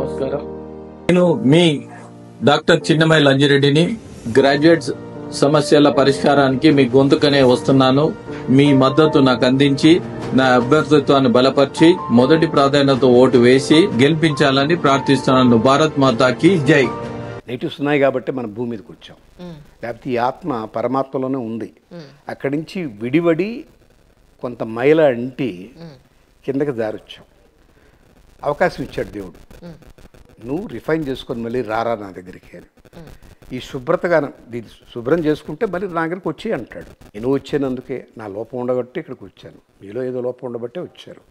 నమస్కారం. నేను మీ doctor చిన్నమై లంజిరెడ్డిని. Graduates సమస్యల పరిష్కారానికి మీ గొంతుకనే వస్తున్నాను. మీ మద్దతు నాకు అందించి నా అభ్యర్థిత్వాన్ని బలపరిచి మొదటి ప్రాధాన్యత ఓటు వేసి గెలిపించాలని ప్రార్థిస్తున్నాను. భారత్ మాతాకి జై. నెగిటివ్స్ ఉన్నాయి కాబట్టి మనం భూమి మీదకి వచ్చాం. లేకపోతే ఈ ఆత్మ పరమాత్మలోనే ఉంది. అక్కడి నుంచి విడివడి కొంత మైల అంటి కిందకి జారొచ్చాం. అవకాశం ఇచ్చాడు దేవుడు. నువ్వు రిఫైన్ చేసుకొని మళ్ళీ రారా నా దగ్గరికి అని. ఈ శుభ్రతగా దీన్ని శుభ్రం చేసుకుంటే మళ్ళీ నా దగ్గరికి వచ్చి అంటాడు. నేను వచ్చానందుకే నా లోపం ఉండబట్టి ఇక్కడికి వచ్చాను. మీలో ఏదో లోపం ఉండబట్టే వచ్చారు.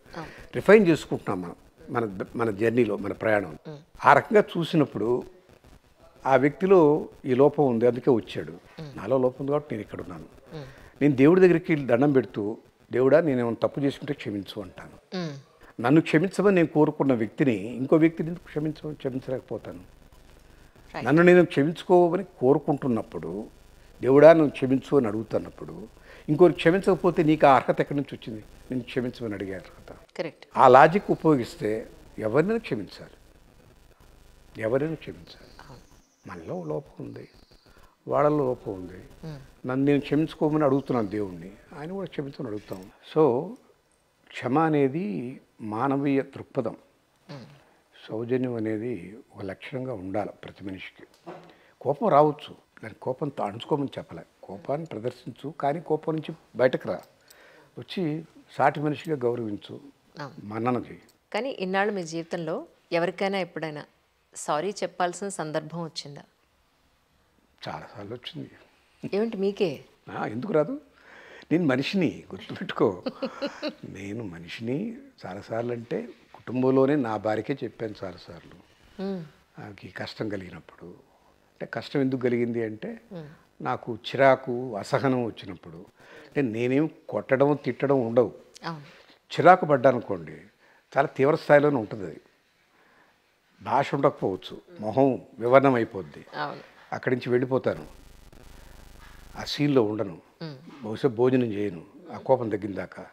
రిఫైన్ చేసుకుంటున్నాం మనం మన మన జర్నీలో, మన ప్రయాణం. ఆ రకంగా చూసినప్పుడు ఆ వ్యక్తిలో ఈ లోపం ఉంది, అందుకే వచ్చాడు. నాలో లోపం ఉంది కాబట్టి నేను ఇక్కడ ఉన్నాను. నేను దేవుడి దగ్గరికి దండం పెడుతూ, దేవుడా నేనేమైనా తప్పు చేసుకుంటే క్షమించు అంటాను. నన్ను క్షమించమని నేను కోరుకున్న వ్యక్తిని ఇంకో వ్యక్తిని క్షమించలేకపోతాను. నన్ను నేను క్షమించుకోమని కోరుకుంటున్నప్పుడు, దేవుడా నువ్వు క్షమించు అని అడుగుతున్నప్పుడు, ఇంకోరు క్షమించకపోతే నీకు ఆ అర్హత ఎక్కడి నుంచి వచ్చింది? నేను క్షమించమని అడిగే అర్హత. కరెక్ట్. ఆ లాజిక్ ఉపయోగిస్తే ఎవరినైనా క్షమించాలి, ఎవరైనా క్షమించాలి. మనలో లోపం ఉంది, వాళ్ళలో లోపం ఉంది. నన్ను నేను క్షమించుకోమని అడుగుతున్నాను దేవుణ్ణి, ఆయన కూడా క్షమించమని అడుగుతాం. సో క్షమ అనేది మానవీయ దృక్పథం. సౌజన్యం అనేది ఒక లక్షణంగా ఉండాలి ప్రతి మనిషికి. కోపం రావచ్చు, దాని కోపంతో అణుచుకోమని చెప్పలే. కోపాన్ని ప్రదర్శించు, కానీ కోపం నుంచి బయటకు రా, వచ్చి సాటి మనిషిగా గౌరవించు, మన్నన చేయి. కానీ ఇన్నాళ్ళు మీ జీవితంలో ఎవరికైనా ఎప్పుడైనా సారీ చెప్పాల్సిన సందర్భం వచ్చిందా? చాలాసార్లు వచ్చింది. ఏమిటి మీకే? ఎందుకు రాదు? నేను మనిషిని, గుర్తుపెట్టుకో. నేను మనిషిని. చాలాసార్లు అంటే కుటుంబంలోనే నా భార్యకే చెప్పాను చాలాసార్లు. నాకు ఈ కష్టం కలిగినప్పుడు. అంటే కష్టం ఎందుకు కలిగింది అంటే, నాకు చిరాకు, అసహనం వచ్చినప్పుడు. అంటే నేనేం కొట్టడం తిట్టడం ఉండవు. చిరాకు పడ్డానుకోండి, చాలా తీవ్ర స్థాయిలోనే ఉంటుంది. అది భాష ఉండకపోవచ్చు, మొహం వివరణం అయిపోద్ది. అక్కడి నుంచి వెళ్ళిపోతాను, ఆ సీన్లో ఉండను, బహుశా భోజనం చేయను ఆ కోపం తగ్గిన దాకా.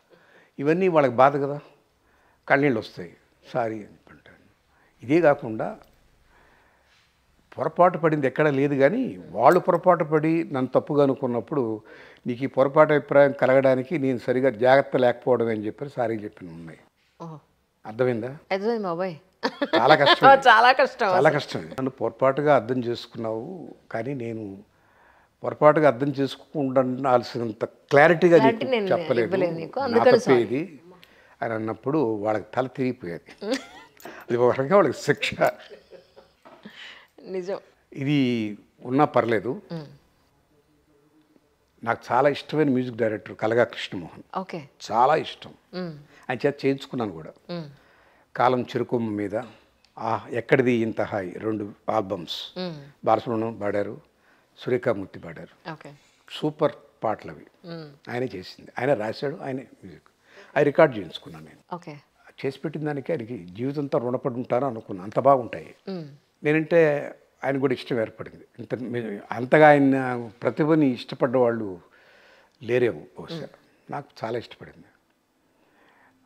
ఇవన్నీ వాళ్ళకి బాధ కదా, కన్నీళ్ళు వస్తాయి, సారీ అని అంటాను. ఇదే కాకుండా పొరపాటు పడింది ఎక్కడా లేదు, కానీ వాళ్ళు పొరపాటు పడి నన్ను తప్పుగా అనుకున్నప్పుడు, నీకు ఈ పొరపాటు అభిప్రాయం కలగడానికి నేను సరిగా జాగ్రత్త లేకపోవడం అని చెప్పి సారీ చెప్పిన ఉన్నాయి. అర్థమైందా? బాబాయ్ చాలా కష్టం, చాలా కష్టం, చాలా కష్టం. నన్ను పొరపాటుగా అర్థం చేసుకున్నావు, కానీ నేను పొరపాటుగా అర్థం చేసుకుండాల్సినంత క్లారిటీగా చెప్పలేదు, నా తప్పేది అని అన్నప్పుడు వాళ్ళకి తల తిరిగిపోయేది. అది ఒక రకంగా వాళ్ళకి శిక్ష. నిజం. ఇది ఉన్నా పర్లేదు. నాకు చాలా ఇష్టమైన మ్యూజిక్ డైరెక్టర్ కలగా కృష్ణమోహన్. చాలా ఇష్టం. ఆయన చేత చేయించుకున్నాను కూడా. కాలం చెరుకొమ్మ మీద, ఎక్కడిది ఇంత హాయ్ 2 ఆల్బమ్స్ బాలసుబ్రహ్మణ్యం పాడారు, సురేఖామూర్తి పాడారు. సూపర్ పాటలు అవి. ఆయనే చేసింది, ఆయన రాశాడు, ఆయనే మ్యూజిక్. అవి రికార్డ్ చేయించుకున్నాను నేను. చేసి పెట్టిన దానికి ఆయనకి జీవితంతో రుణపడి ఉంటాను అనుకున్నాను, అంత బాగుంటాయి. నేనంటే ఆయన కూడా ఇష్టం ఏర్పడింది. అంతగా ఆయన ప్రతిభని ఇష్టపడ్డ వాళ్ళు లేరేమో బహుశా. నాకు చాలా ఇష్టపడింది.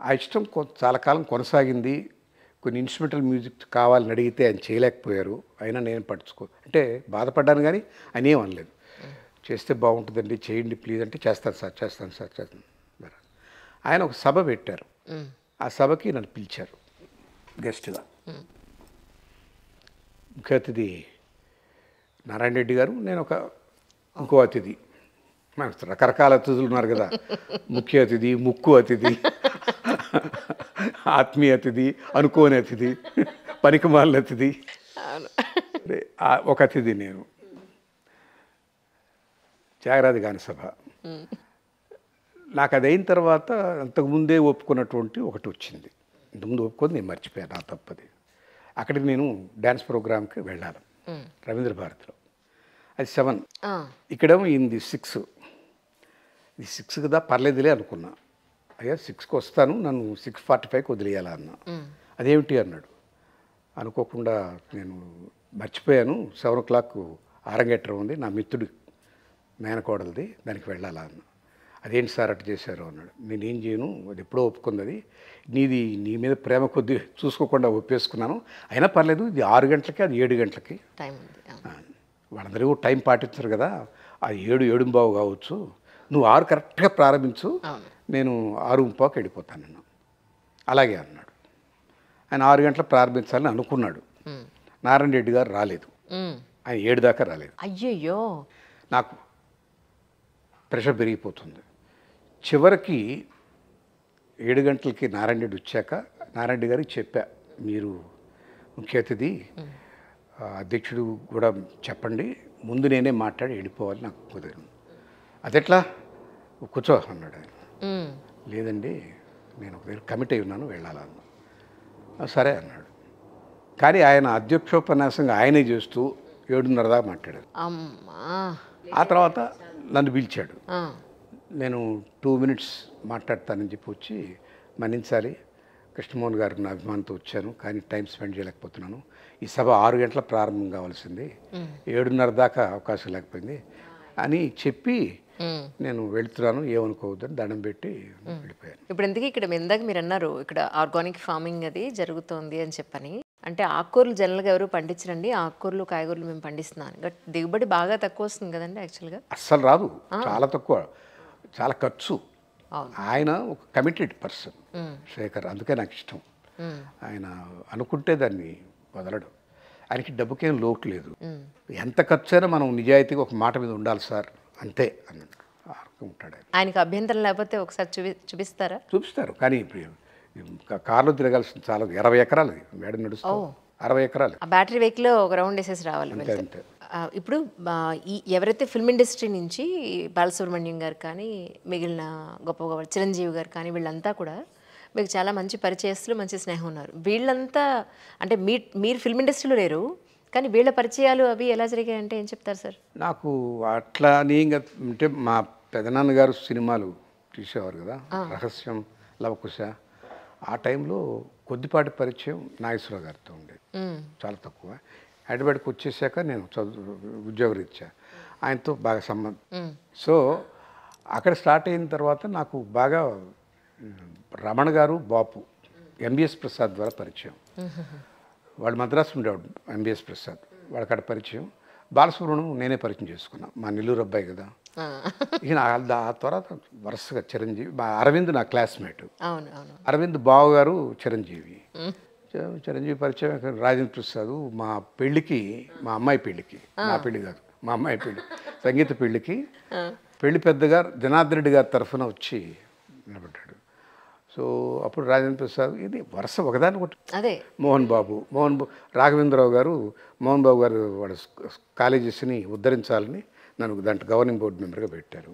ఆ ఇష్టం చాలా కాలం కొనసాగింది. కొన్ని ఇన్స్ట్రుమెంటల్ మ్యూజిక్ కావాలని అడిగితే ఆయన చేయలేకపోయారు. అయినా నేను అంటే బాధపడ్డాను, కానీ ఆయన ఏం అనలేదు. చేస్తే బాగుంటుందండి, చేయండి ప్లీజ్ అంటే, చేస్తాను సార్, చేస్తాను సార్, చేస్తాను. ఆయన ఒక సభ పెట్టారు. ఆ సభకి నన్ను పిలిచారు గెస్ట్గా. ముఖ్య అతిథి నారాయణ రెడ్డి గారు, నేను ఇంకో అతిథి. మనకు రకరకాల అతిథులు ఉన్నారు కదా, ముఖ్య అతిథి, ముక్కు అతిథి, ఆత్మీయ అతిథి, అనుకోని అతిథి, పనికిమాలిన అతిథి. ఒక అతిథి నేను. త్యాగరాజ గాన సభ. నాకు అది అయిన తర్వాత అంతకుముందే ఒప్పుకున్నటువంటి ఒకటి వచ్చింది. ఇంతకుముందు ఒప్పుకొని నేను మర్చిపోయాను, నా తప్పది. అక్కడికి నేను డ్యాన్స్ ప్రోగ్రామ్కి వెళ్ళాలి రవీంద్ర భారతిలో. అది 7, ఇక్కడేమో ఇది 6. ఇది 6 కదా, పర్లేదులే అనుకున్నా. అయ్యా 6కి వస్తాను, నన్ను 6:45కి వదిలేయాలా అన్న. అదేమిటి అన్నాడు. అనుకోకుండా నేను మర్చిపోయాను, 7 o'clock ఆరంగేట్రం ఉంది, నా మిత్రుడు మేనకోడలది, దానికి వెళ్ళాలా అన్న. అదేంటి సార్ అటు చేశారు అన్నాడు. నేనేం చేయను, అది ఎప్పుడో ఒప్పుకుంది, నీ మీద ప్రేమ కొద్ది చూసుకోకుండా ఒప్పేసుకున్నాను, అయినా పర్లేదు, ఇది 6 గంటలకి, అది 7 గంటలకి. టైం ఉంది. వాళ్ళందరూ టైం పాటించరు కదా, అది 7:15 కావచ్చు, నువ్వు 6 కరెక్ట్గా ప్రారంభించు, నేను 6:15కి వెళ్ళిపోతాను నేను. అలాగే అన్నాడు. ఆయన 6 గంటలకు ప్రారంభించాలని అనుకున్నాడు. నారాయణ రెడ్డి గారు రాలేదు, ఆయన 7 దాకా రాలేదు. అయ్యయ్యో, నాకు ప్రెషర్ పెరిగిపోతుంది. చివరికి 7 గంటలకి నారాయణ రెడ్డి వచ్చాక నారాయణ రెడ్డి గారికి చెప్పా, మీరు ముఖ్య అతిథి, అధ్యక్షుడు కూడా చెప్పండి, ముందు నేనే మాట్లాడి వెళ్ళిపోవాలి, నాకు కుదరదు. అదెట్లా, కూర్చో అన్నాడు ఆయన. లేదండి, నేను ఒక దగ్గర కమిట్ అయి ఉన్నాను, వెళ్ళాలన్నా. సరే అన్నాడు. కానీ ఆయన అధ్యక్షోపన్యాసంగా ఆయనే చేస్తూ 7:30 దాకా మాట్లాడారు. ఆ తర్వాత నన్ను పిలిచాడు. నేను 2 minutes మాట్లాడతానని చెప్పి వచ్చి, మన్నించాలి కృష్ణమోహన్ గారు, నా అభిమానంతో వచ్చాను, కానీ టైం స్పెండ్ చేయలేకపోతున్నాను, ఈ సభ 6 గంటల ప్రారంభం కావాల్సింది, 7:30 దాకా అవకాశం లేకపోయింది అని చెప్పి నేను వెళ్తున్నాను, ఏమనుకోవద్దని దండం పెట్టి వెళ్ళిపోయాను. ఇప్పుడు ఎందుకు ఇక్కడ ఇందాక మీరు అన్నారు ఇక్కడ ఆర్గానిక్ ఫార్మింగ్ అది జరుగుతోంది అని చెప్పని, అంటే ఆకుకూరలు జనరల్గా ఎవరు పండించరండి, ఆకుకూరలు కాయగూరలు మేము పండిస్తున్నాను, బట్ దిగుబడి బాగా తక్కువ వస్తుంది కదండి యాక్చువల్గా. అస్సలు రాదు, చాలా తక్కువ, చాలా ఖర్చు. ఆయన ఒక కమిటెడ్ పర్సన్ శేఖర్, అందుకే నాకు ఇష్టం. ఆయన అనుకుంటే దాన్ని వదలడు, ఆయనకి డబ్బుకేం లోటు లేదు. ఎంత ఖర్చు అయినా మనం నిజాయితీగా ఒక మాట మీద ఉండాలి సార్, అంతే అన్నాడు. ఉంటాడు ఆయనకి అభ్యంతరం లేకపోతే ఒకసారి చూపిస్తారా? చూపిస్తారు, కానీ కార్లో తిరగాల్సిన చాలా 20 ఎకరాలు మేడం నడుస్తాం, 60 ఎకరాలు. ఆ బ్యాటరీ వెహికల్ ఒక రౌండ్ వేసేసి రావాలి. అంతే. ఇప్పుడు ఎవరైతే ఫిల్మ్ ఇండస్ట్రీ నుంచి బాలసుబ్రహ్మణ్యం గారు కానీ, మిగిలిన గొప్ప గొప్ప చిరంజీవి గారు కానీ, వీళ్ళంతా కూడా మీకు చాలా మంచి పరిచయస్తులు, మంచి స్నేహం ఉన్నారు. వీళ్ళంతా అంటే మీరు ఫిల్మ్ ఇండస్ట్రీలో లేరు, కానీ వీళ్ళ పరిచయాలు అవి ఎలా జరిగాయంటే ఏం చెప్తారు సార్? నాకు అట్లా అని అంటే మా పెదనాన్నగారు సినిమాలు తీసేవారు కదా, రహస్యం, లవకుశ, ఆ టైంలో కొద్దిపాటి పరిచయం నాగేశ్వరరావు గారితో ఉండేది, చాలా తక్కువ. హైదరాబాద్కి వచ్చేసాక నేను ఉద్యోగరీత్యా ఆయనతో బాగా సంబంధం. సో అక్కడ స్టార్ట్ అయిన తర్వాత నాకు బాగా రమణ గారు, బాపు, ఎంబీఎస్ ప్రసాద్ ద్వారా పరిచయం. వాళ్ళు మద్రాసు ఉండేవాడు, ఎంబీఎస్ ప్రసాద్, వాళ్ళకి అక్కడ పరిచయం. బాలసుబ్రహ్మణ్యం నేనే పరిచయం చేసుకున్నా, మా నెల్లూరు అబ్బాయి కదా. ఇక ఆ తర్వాత వరుసగా చిరంజీవి, అరవింద్ నా క్లాస్మేట్, అరవింద్ బావ గారు చిరంజీవి పరిచయం. రాజేంద్ర ప్రసాద్ మా పెళ్ళికి, మా అమ్మాయి పెళ్ళికి, నా పెళ్ళి కాదు, మా అమ్మాయి పెళ్ళి, సంగీత పెళ్ళికి పెళ్లి పెద్దగా జనార్దన్ రెడ్డి గారి తరఫున వచ్చి నిలబడ్డాడు. సో అప్పుడు రాజేంద్ర ప్రసాద్, ఇది వరుస ఒకదాని ఒకటి. అదే మోహన్ బాబు రాఘవేంద్రరావు గారు, మోహన్ బాబు గారు వాళ్ళ కాలేజెస్ని ఉద్ధరించాలని నన్ను దాంట్లో గవర్నింగ్ బోర్డు మెంబర్గా పెట్టారు.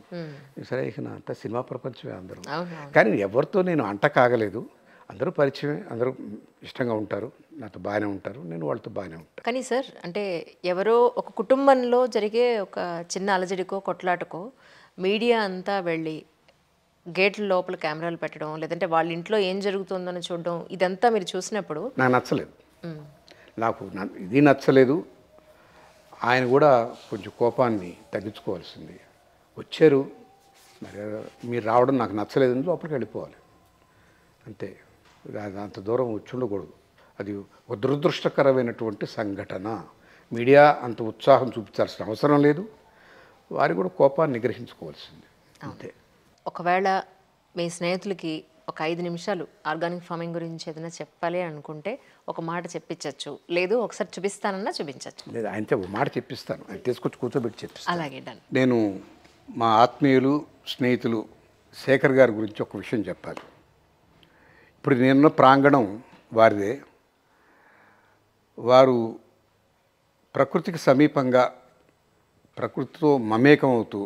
సరే, ఇక నా అంతా సినిమా ప్రపంచమే అందరూ. కానీ ఎవరితో నేను అంట కాగలేదు, అందరూ పరిచయమే, అందరూ ఇష్టంగా ఉంటారు, నాతో బాగానే ఉంటారు, నేను వాళ్ళతో బాగానే ఉంటాను. కానీ సార్, అంటే ఎవరో ఒక కుటుంబంలో జరిగే ఒక చిన్న అలజడికో కొట్లాటకో మీడియా అంతా వెళ్ళి గేట్ల లోపల కెమెరాలు పెట్టడం, లేదంటే వాళ్ళ ఇంట్లో ఏం జరుగుతుందని చూడడం, ఇదంతా మీరు చూసినప్పుడు నాకు నచ్చలేదు. నాకు ఇది నచ్చలేదు. ఆయన కూడా కొంచెం కోపాన్ని తగ్గించుకోవాల్సింది. వచ్చారు, మరి మీరు రావడం నాకు నచ్చలేదని లోపలికి వెళ్ళిపోవాలి, అంతే. అంత దూరం వచ్చి ఉండకూడదు. అది ఒక దురదృష్టకరమైనటువంటి సంఘటన. మీడియా అంత ఉత్సాహం చూపించాల్సిన అవసరం లేదు, వారు కూడా కోపాన్ని నిగ్రహించుకోవాల్సింది, అంతే. ఒకవేళ మీ స్నేహితులకి ఒక 5 నిమిషాలు ఆర్గానిక్ ఫార్మింగ్ గురించి ఏదైనా చెప్పాలి అనుకుంటే ఒక మాట చెప్పించవచ్చు, లేదు ఒకసారి చూపిస్తానన్నా చూపించవచ్చు. లేదు, ఆయనతో ఒక మాట చెప్పిస్తాను, ఆయన తీసుకొచ్చి కూర్చోబెట్టి చెప్పిస్తాను. అలాగే, డన్. నేను మా ఆత్మీయులు, స్నేహితులు శేఖర్ గారి గురించి ఒక విషయం చెప్పాలి. ఇప్పుడు నేనున్న ప్రాంగణం వారిదే. వారు ప్రకృతికి సమీపంగా, ప్రకృతితో మమేకం అవుతూ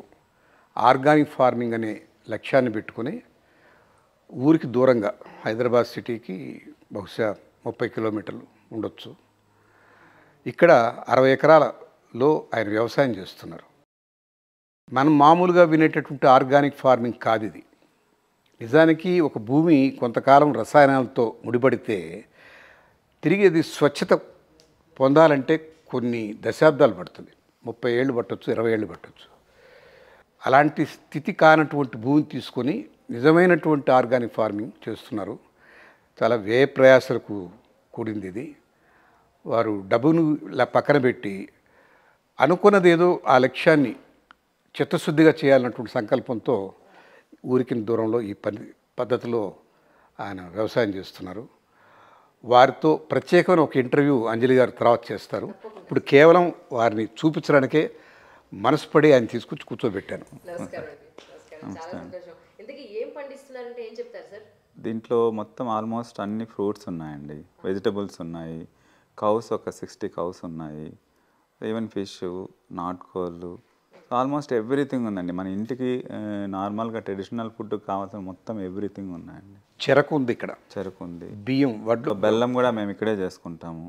ఆర్గానిక్ ఫార్మింగ్ అనే లక్ష్యాన్ని పెట్టుకొని ఊరికి దూరంగా, హైదరాబాద్ సిటీకి బహుశా 30 కిలోమీటర్లు ఉండొచ్చు, ఇక్కడ 60 ఎకరాలలో ఆయన వ్యవసాయం చేస్తున్నారు. మనం మామూలుగా వినేటటువంటి ఆర్గానిక్ ఫార్మింగ్ కాదు ఇది. నిజానికి ఒక భూమి కొంతకాలం రసాయనాలతో ముడిపడితే తిరిగి అది స్వచ్ఛత పొందాలంటే కొన్ని దశాబ్దాలు పడుతుంది. 30 ఏళ్ళు పట్టవచ్చు, 20 ఏళ్ళు పట్టవచ్చు. అలాంటి స్థితి కానటువంటి భూమిని తీసుకొని నిజమైనటువంటి ఆర్గానిక్ ఫార్మింగ్ చేస్తున్నారు. చాలా వ్యయ ప్రయాసలకు కూడింది ఇది. వారు డబ్బును ఇలా పక్కన పెట్టి అనుకున్నది ఏదో ఆ లక్ష్యాన్ని చిత్తశుద్ధిగా చేయాలన్నటువంటి సంకల్పంతో ఊరికి దూరంలో ఈ పద్ధతిలో ఆయన వ్యవసాయం చేస్తున్నారు. వారితో ప్రత్యేకమైన ఒక ఇంటర్వ్యూ అంజలి గారు తర్వాత చేస్తారు. ఇప్పుడు కేవలం వారిని చూపించడానికే మనసుపడి ఆయన తీసుకొచ్చి కూర్చోబెట్టాను. దీంట్లో మొత్తం ఆల్మోస్ట్ అన్ని ఫ్రూట్స్ ఉన్నాయండి, వెజిటబుల్స్ ఉన్నాయి, కౌస్ ఒక 60 కౌస్ ఉన్నాయి, ఈవెన్ ఫిష్, నాటుకోళ్ళు, ఆల్మోస్ట్ ఎవ్రీథింగ్ ఉందండి. మన ఇంటికి నార్మల్గా ట్రెడిషనల్ ఫుడ్ కావాల్సిన మొత్తం ఎవ్రీథింగ్ ఉన్నాయండి. చెరకు ఉంది, ఇక్కడ చెరుకు ఉంది, బియ్యం, వడ్లు, బెల్లం కూడా మేము ఇక్కడే చేసుకుంటాము.